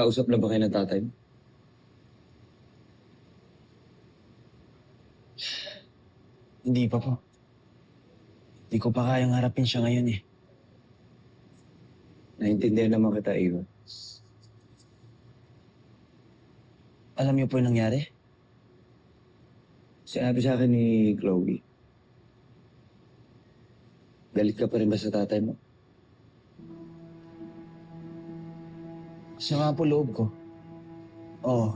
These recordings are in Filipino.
Nagkausap na ba kayo ng tatay mo? Hindi pa po. Hindi ko pa kayang harapin siya ngayon eh. Naintindihan naman kita, Iwan. Alam niyo po yung nangyari? Sinabi sa akin ni Chloe. Galit ka pa rin ba sa tatay mo? Sama po loob ko. Oo.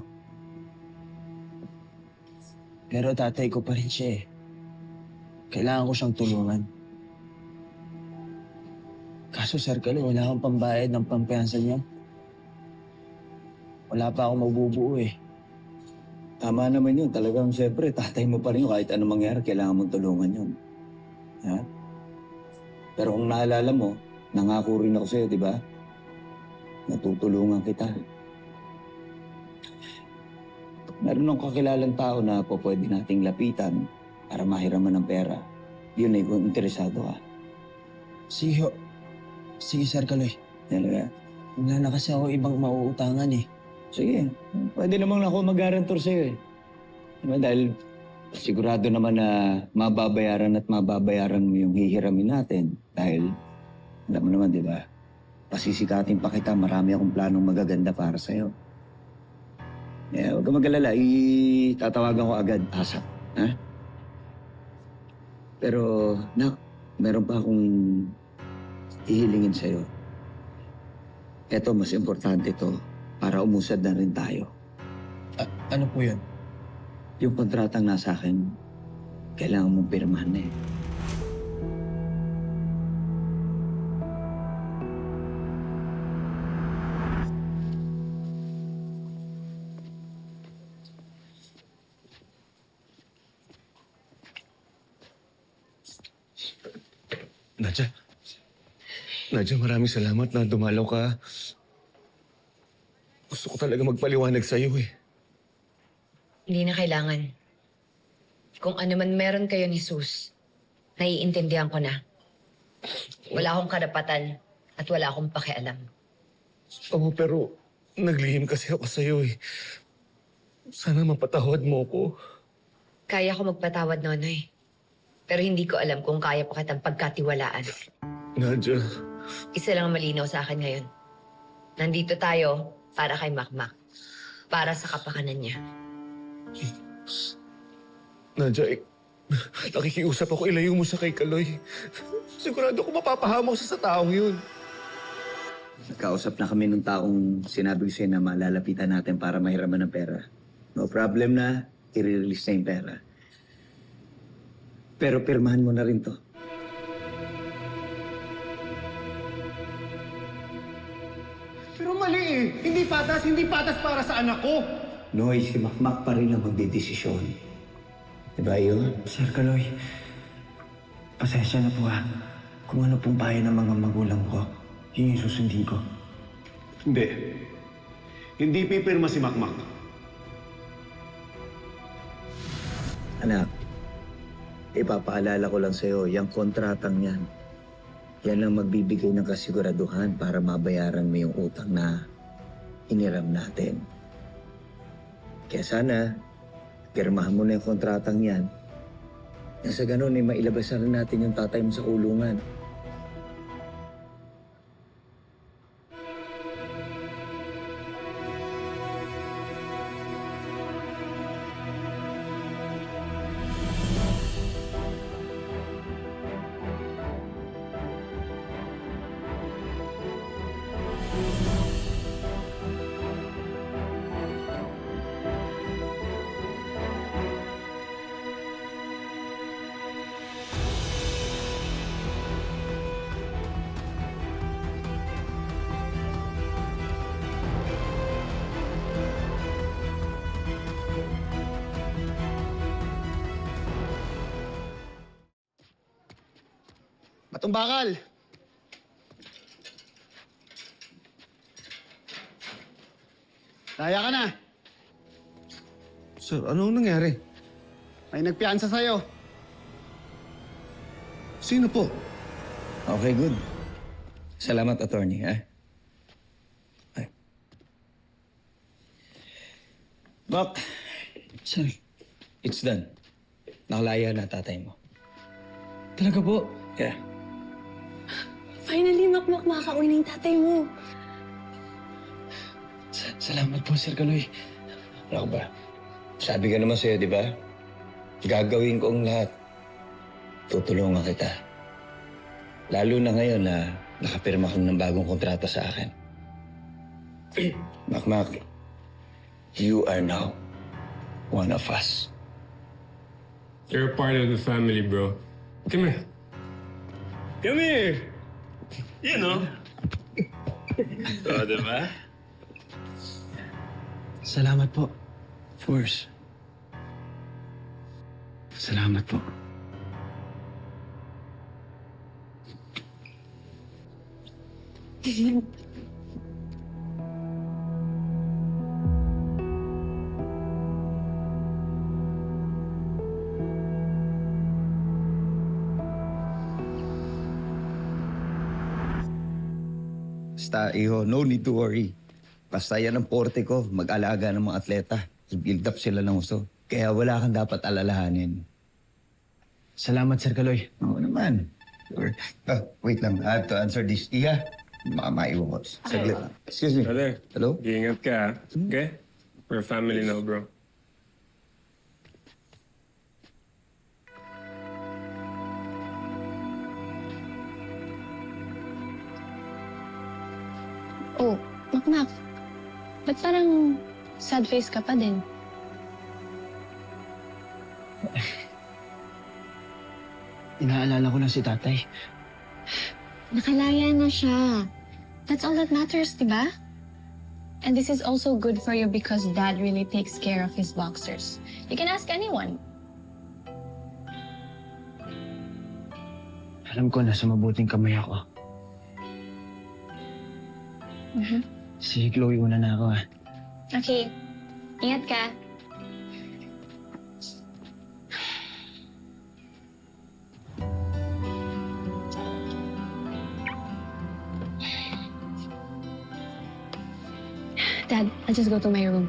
Pero tatay ko pa rin siya eh. Kailangan ko siyang tulungan. Kaso Sir Kaloy, wala akong pambayad ng pampiyansa niya. Wala pa akong mabubuo eh. Tama naman yun. Talagang siyempre, tatay mo pa rin yun. Kahit anong mangyari, kailangan mong tulungan yun. Ha? Pero kung naalala mo, nangako rin ako sa'yo, di ba? Natutulungan kita. Meron ng kakilalang tao na po pwede nating lapitan para mahiraman ng pera. Yun ay kung interesado ka. Sige ho. Sige Sir Kaloy. Talaga? Wala na kasi ako ibang mauutangan eh. Sige, pwede namang ako mag-guarantor sa'yo eh. Diba? Dahil sigurado naman na mababayaran at mababayaran mo yung hihiramin natin. Dahil, alam mo naman, di ba? Pasisikatin pa kita, marami akong planong magaganda para sa'yo. Huwag ka mag-alala, itatawagan ko agad, Asa. Ha? Pero, nak, meron pa akong ihilingin sa'yo. Eto, mas importante to. Para umusad na rin tayo. Ano po yun? Yung kontratang nasa akin, kailangan mong pirmahan na eh. Nadja. Nadja, maraming salamat na dumalaw ka. Gusto ko talaga magpaliwanag sa'yo eh. Hindi na kailangan. Kung ano man meron kayo ni Sus, naiintindihan ko na. Wala akong karapatan at wala akong pakialam. Oo, pero naglihim kasi ako sa'yo eh. Sana mapatawad mo ko. Kaya ko magpatawad, Nonoy. Pero hindi ko alam kung kaya pa kitang pagkatiwalaan. Nadja. Isa lang ang malinaw sa akin ngayon. Nandito tayo para kay Makmak. Para sa kapakanan niya. Nadja, nakikiusap ako, ilayo mo siya kay Kaloy. Sigurado ko mapapahamak siya sa taong yun. Nagkausap na kami nung taong sinabi ko sa'yo na malalapitan natin para mahiraman ng pera. No problem na, i-release na yung pera. Pero pirmahan mo na rin to. Pero mali eh. Hindi patas para sa anak ko. Noy, si Makmak pa rin ang magdidesisyon. Diba yun? Sir Kaloy, pasensya na po ha. Kung ano pong payo ng mga magulang ko, yun yung susundin ko. Hindi. Hindi pipirma si Makmak. Anak, ipapaalala ko lang sa'yo, yung kontratang yan, yan ang magbibigay ng kasiguraduhan para mabayaran mo yung utang na iniram natin. Kaya sana, pirmahan mo na yung kontratang yan. Nang sa ganun, mailabas na rin natin yung tatay mo sa kulungan. Batong bakal. Daya ka na. Sir, anong nangyari? May nagpiansa sa'yo. Sino po? Okay, good. Salamat, attorney, ha? Ay. Mac, Sir, it's done. Nakalaya na tatay mo. talaga po? Yeah. Finally, Makmak, makaka-uwi na yung tatay mo. Salamat po, Sir Kaloy. Ano ba? Sabi ka naman sa'yo, di ba? Gagawin ko ang lahat. Tutulungan kita. Lalo na ngayon na nakapirma ka ng bagong kontrata sa akin. Makmak, you are now one of us. You're a part of the family, bro. Come here. Come here! You know. O, diba? Salamat po. Of course. Salamat po. Basta, iho, no need to worry. Basta yan ang porte ko, mag-alaga ng mga atleta. Build up sila ng gusto. Kaya wala kang dapat alalahanin. Salamat, Sir Kaloy. Oo naman. Wait lang, I have to answer this. Iya, maiwan ko. Saglit lang. Excuse me. Brother. Hello? Iingat ka, ha? Okay? We're a family now, bro. Oh, Makmak. Ba't parang sad face ka pa din? Inaalala ko lang si tatay. Nakalaya na siya. That's all that matters, di ba? And this is also good for you because Dad really takes care of his boxers. You can ask anyone. Alam ko nasa mabuting kamay ako. Si Chloe, una na ako, Okay. Ingat ka. Dad, I'll just go to my room.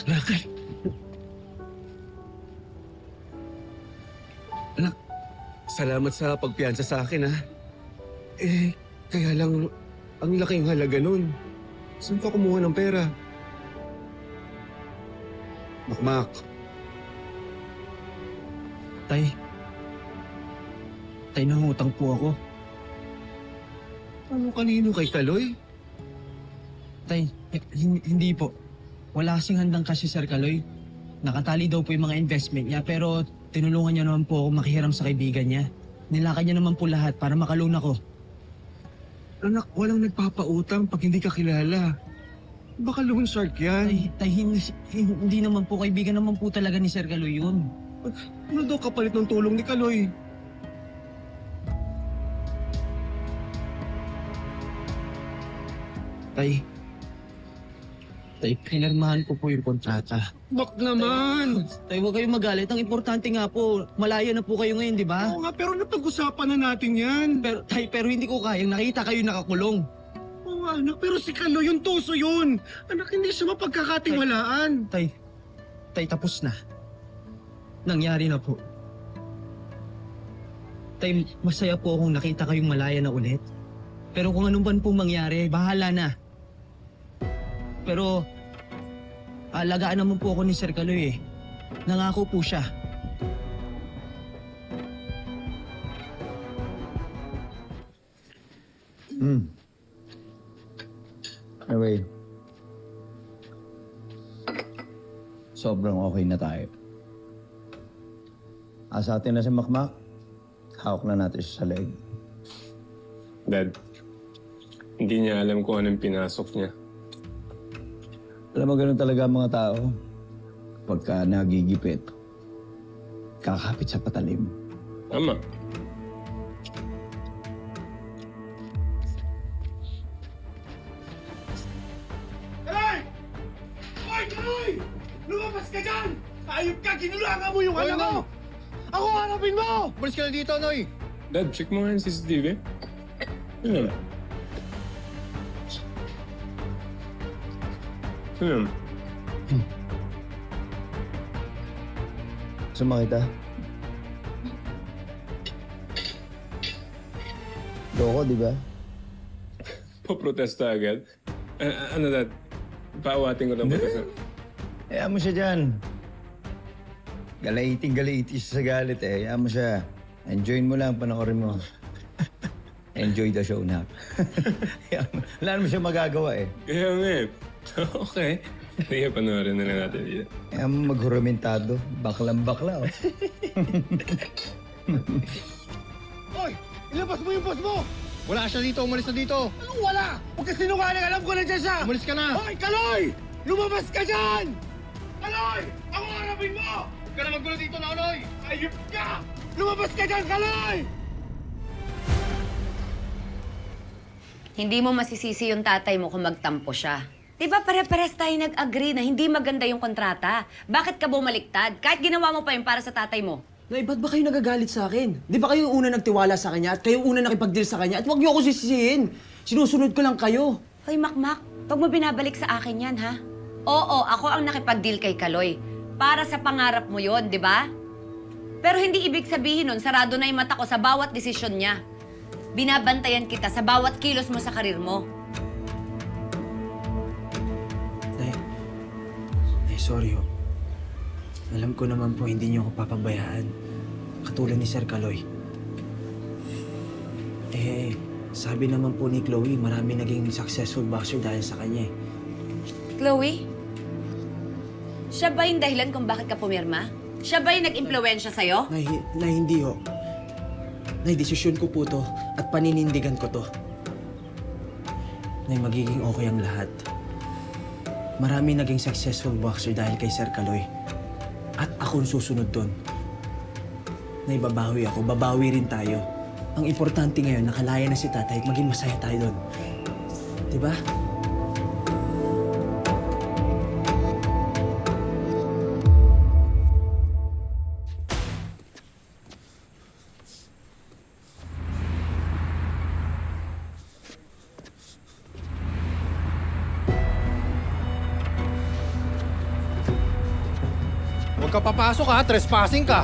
Lakal. Anak, salamat sa pagpiyansa sa akin, ha? Kaya lang, ang laking halaga nun. Saan ka kumuha ng pera? Makmak, Tay. Tay, nangutang po ako. ano kanino kay Kaloy? Tay, hindi po. Wala kasing handang kasi, Sir Kaloy. Nakatali daw po yung mga investment niya, pero tinulungan niya naman po ako makihiram sa kaibigan niya. Nilakad niya naman po lahat para makaloan ako. Anak, walang nagpapautang pag hindi ka kilala. Baka loan shark yan. Tay, hindi naman po, kaibigan naman po talaga ni Sir Kaloy yun. Ano daw kapalit ng tulong ni Kaloy? Tay, pinirmahan ko po yung kontrata. Bak naman! Tay, huwag kayong magalit. Ang importante nga po, malaya na po kayo ngayon, di ba? Oo nga, pero napag-usapan na natin yan. Pero hindi ko kayang nakita kayo nakakulong. Oo anak, pero si Kaloy yung tuso yun. Anak, hindi siya mapagkakatiwalaan. Tay, tapos na. Nangyari na po. Tay, masaya po akong nakita kayong malaya na ulit. Pero kung anong man po mangyari, bahala na. Pero, alagaan naman po ako ni Sir Kaloy eh. Nangako po siya. Anyway, sobrang okay na tayo. Asa atin na si Makmak, hawak na natin siya sa leg. Dad, hindi niya alam kung anong pinasok niya. Alam mo, ganun talaga ang mga tao. Pagka nagigipit, kakapit sa patalim. Tama. Kaloy! Hoy, Kaloy! Lumabas ka dyan! Ayop ka! Ginulangan mo yung anak ko! Ako harapin mo! Balis ka na dito, Noy! Dad, check mo nga yung CCTV. Ano? Ano? Sumakit ah. Loko, di ba? Paprotesta agad? Ano, Dad? Paawatin ko ng protesta. Hayaan mo siya dyan. Galaiting-galaiti siya sa galit eh. Hayaan mo siya. Enjoyin mo lang, panoorin mo. Enjoy the show na. Wala naman siya magagawa eh. Kaya nga eh. Okay. Sige, panoorin na lang natin dito. Hayaan mo maghurumentado. Baklang-bakla oh. Hoy! Ilabas mo yung boss mo! Wala siya dito, umalis na dito! Anong wala? Huwag ka sinungaling, alam ko na dyan siya! Umalis ka na! Hoy, Kaloy! Lumabas ka dyan! Kaloy! Ako harapin mo! Huwag ka na magulo dito, Nonoy! Ayop ka! Lumabas ka dyan, Kaloy! Hindi mo masisisi yung tatay mo kung magtampo siya. Di ba pare-pares tayo nag-agree na hindi maganda yung kontrata? Bakit ka bumaliktad? Kahit ginawa mo pa yun para sa tatay mo. Nay, ba't ba kayo nagagalit sa akin? Di ba kayo yung una nagtiwala sa kanya at kayo yung una nakipag-deal sa kanya at huwag niyo ako sisisihin. Sinusunod ko lang kayo. Hoy, Makmak, wag mo binabalik sa akin yan, ha? Oo, ako ang nakipag-deal kay Kaloy. Para sa pangarap mo yon, di ba? Pero hindi ibig sabihin nun, sarado na yung mata ko sa bawat desisyon niya. Binabantayan kita sa bawat kilos mo sa karir mo. Nay, sorry ho. Alam ko naman po hindi niyo ako papabayaan. Katulad ni Sir Kaloy. Sabi naman po ni Chloe, marami naging successful boxer dahil sa kanya eh. Chloe? Siya ba yung dahilan kung bakit ka pumirma? Siya ba yung nag-impluwensya sa'yo? Nay, hindi ho. Nay, desisyon ko po to at paninindigan ko to. Nay, magiging okay ang lahat. Marami naging successful boxer dahil kay Sir Kaloy. At akong susunod doon. Nay, babawi ako. Babawi rin tayo. Ang importante ngayon, nakalaya na si tatay at maging masaya tayo doon. Diba? Huwag ka papasok ha, trespassing ka!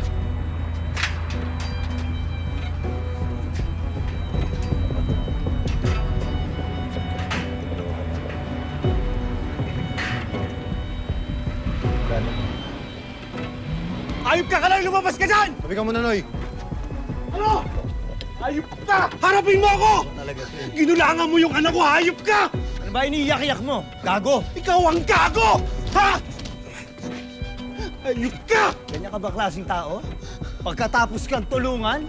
Ayop ka, Kaloy! Lumabas ka dyan! Sabi ka muna, Noy. Ano? Ayop ka! Harapin mo ako! Ginulangan mo yung anak ko, hayop ka! Ano ba iniiyak-iyak mo? Gago! Ikaw ang gago! Ha? Ayop ka! Ganyan ka ba klaseng tao? Pagkatapos kang tulungan?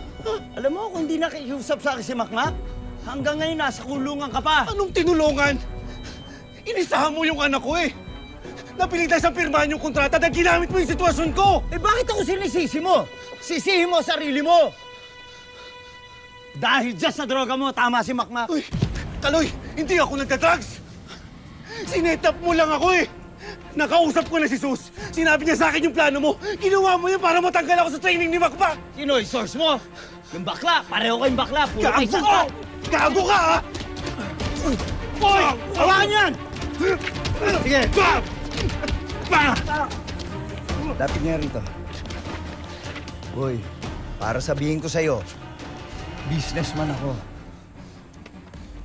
Alam mo, kung hindi nakikiusap sa akin si Makmak, hanggang ngayon nasa kulungan ka pa. Anong tinulungan? Inisahan mo yung anak ko eh! Napilitan sa pirmahan yung kontrata dahil ginamit mo yung sitwasyon ko! Eh bakit ako sinisisi mo? Sisihin mo sarili mo! Dahil dyan sa droga mo, tama si Makmak. Uy, Kaloy, hindi ako nagka-drugs! Sinetap mo lang ako eh! Nakausap ko na si Sus. Sinabi niya sa akin yung plano mo. Ginawa mo yun para matanggal ako sa training ni Makmak! Sino yung source mo? Yung bakla, pareho kayong bakla. Puro kayo Gago ka! Gago ka ha! Hoy! Hawakan yan! Sige! Lapit nga rito. Hoy, para sabihin ko sa'yo, businessman ako.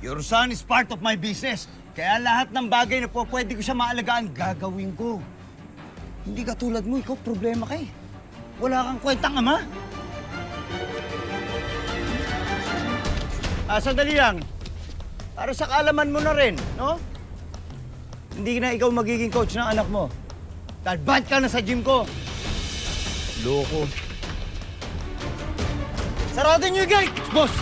Your son is part of my business. Kaya lahat ng bagay na pwede ko siya maalagaan, gagawin ko. Hindi ka tulad mo, ikaw problema ka eh. Wala kang kwentang ama. Sandali lang. Para sa kaalaman mo na rin, no? Hindi na ikaw magiging coach ng anak mo. Dahil bad ka na sa gym ko. Loko. Sarado niyo yung gate! Boss!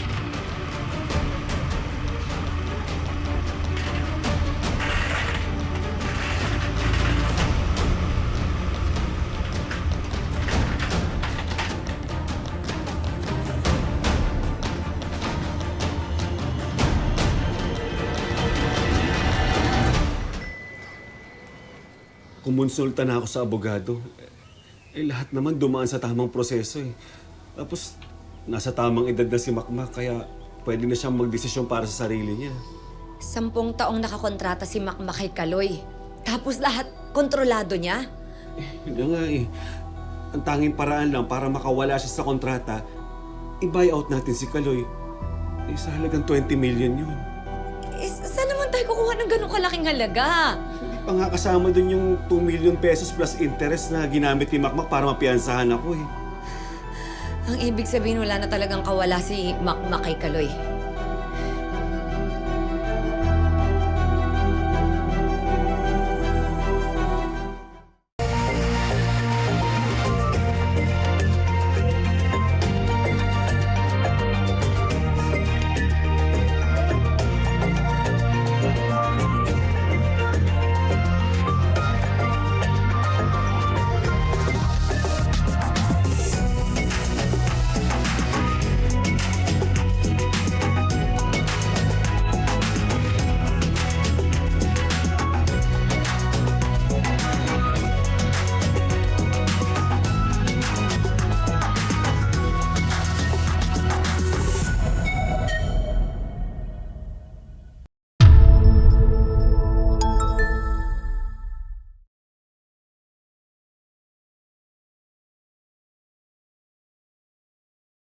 Kumonsulta na ako sa abogado. Lahat naman dumaan sa tamang proseso eh. Tapos, nasa tamang edad na si Makmak, kaya pwede na siyang magdesisyon para sa sarili niya. 10 taong nakakontrata si Makmak kay Kaloy. Tapos lahat kontrolado niya. Yun nga eh. Ang tanging paraan lang para makawala siya sa kontrata, i-buy out natin si Kaloy. Sa halagang 20 million yun. Saan naman tayo kukuha ng ganong kalaking halaga? Hindi pa nga kasama dun yung 2 million pesos plus interest na ginamit ni Makmak para mapiyansahan ako eh. Ang ibig sabihin, wala na talagang kawala si Makmak kay Kaloy.